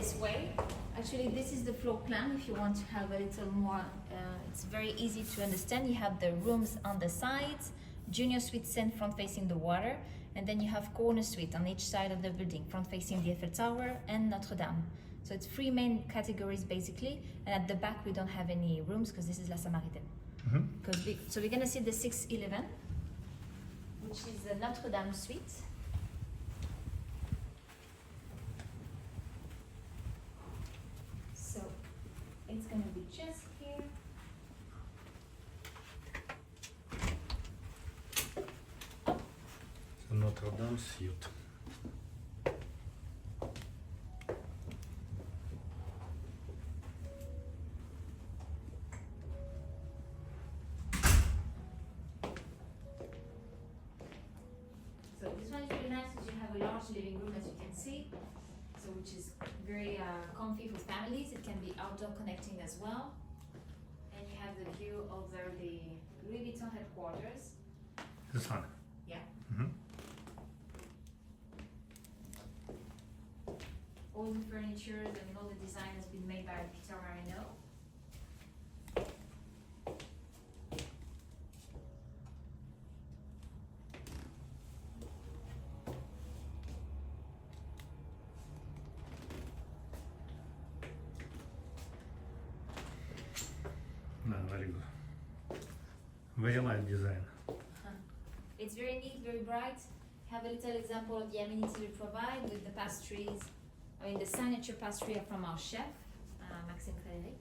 this way. Actually, this is the floor plan. If you want to have a little more, it's very easy to understand. You have the rooms on the sides, junior suite stand front facing the water, and then you have corner suite on each side of the building, front facing the Eiffel Tower and Notre-Dame. So it's three main categories basically, and at the back we don't have any rooms because this is La Samaritaine. So we're gonna see the 611, which is the Notre-Dame Suite. So it's gonna be just here. So Notre-Dame Suite. So this one is really nice because you have a large living room, as you can see, so which is very comfy for families. It can be outdoor connecting as well, and you have the view over the Louis Vuitton headquarters. This one. Yeah. All the furniture and all the design has been made by Peter Marino. No, very good. Very light design. It's very neat, very bright. Have a little example of the amenities we provide with the pastries. I mean, the signature pastry are from our chef, Maxime Frédéric.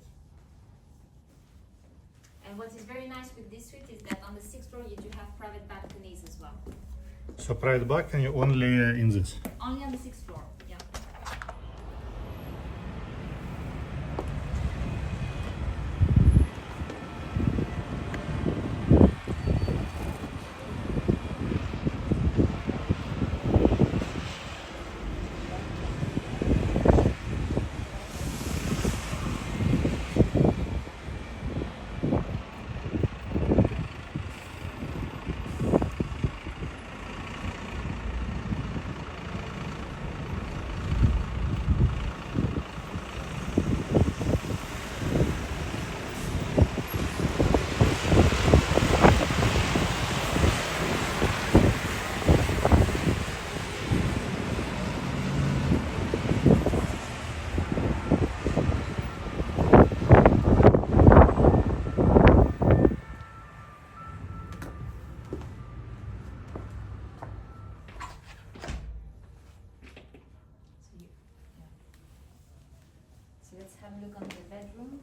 And what is very nice with this suite is that on the 6th floor you do have private balconies as well. So private balcony only in this. Only on the 6th floor, yeah. So let's have a look on the bedroom.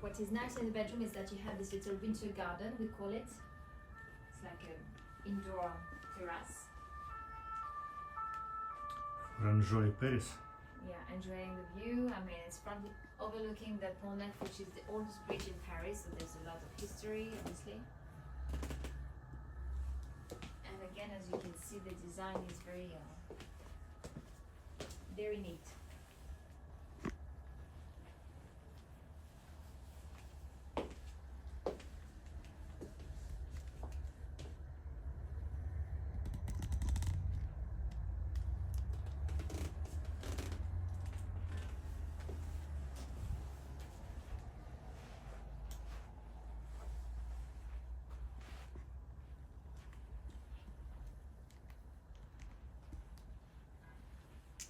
What is nice in the bedroom is that you have this little winter garden, we call it. It's like an indoor terrace. For enjoy Paris. Yeah, enjoying the view. I mean, it's overlooking the Pont Neuf, which is the oldest bridge in Paris, so there's a lot of history, obviously. And again, as you can see, the design is very neat.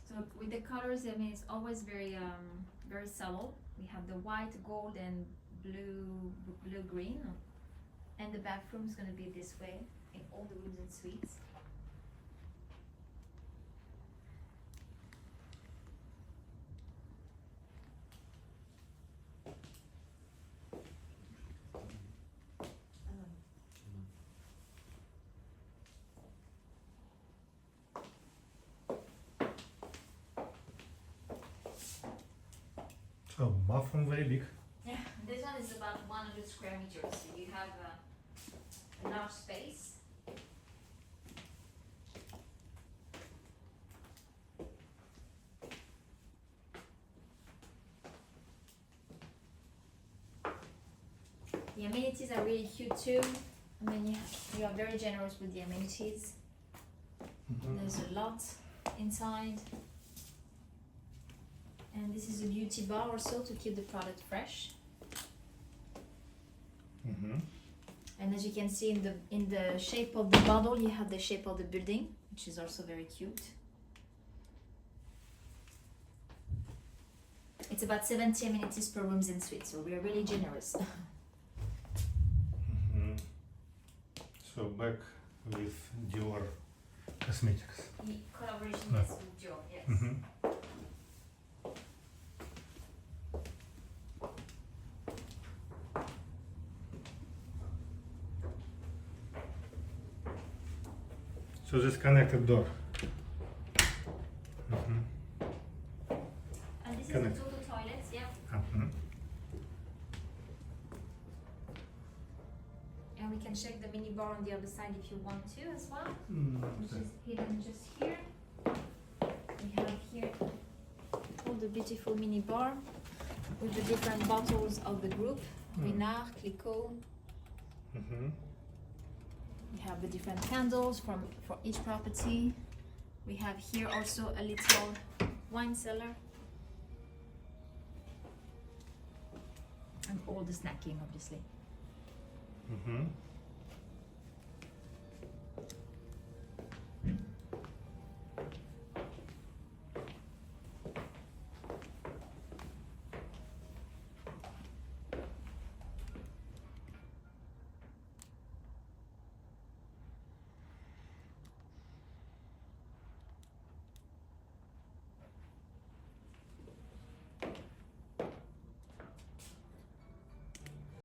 So with the colors, I mean, it's always very subtle. We have the white, gold, and blue green, and the bathroom is going to be this way in all the rooms and suites. So bathroom very big. Yeah, this one is about 100 square meters, so you have a large space. The amenities are really cute too. I mean, you are very generous with the amenities. There's a lot inside. And this is a beauty bar also to keep the product fresh. Mm-hmm. And as you can see in the shape of the bottle, you have the shape of the building, which is also very cute. It's about 70 amenities per rooms and suite, so we are really generous. Mm-hmm. So back with Dior Cosmetics. The collaboration Ah. yes, with Dior, yes. Mm-hmm. So this connected door. Mm-hmm. And this Connect. is the total toilets, yeah. Mm-hmm. And we can check the mini bar on the other side if you want to as well, which Mm-hmm. is hidden just here. We have here all the beautiful mini bar with the different bottles of the group, Renard, Clicquot. Mm-hmm. We have the different candles for each property. We have here also a little wine cellar. And all the snacking, obviously. Mm-hmm.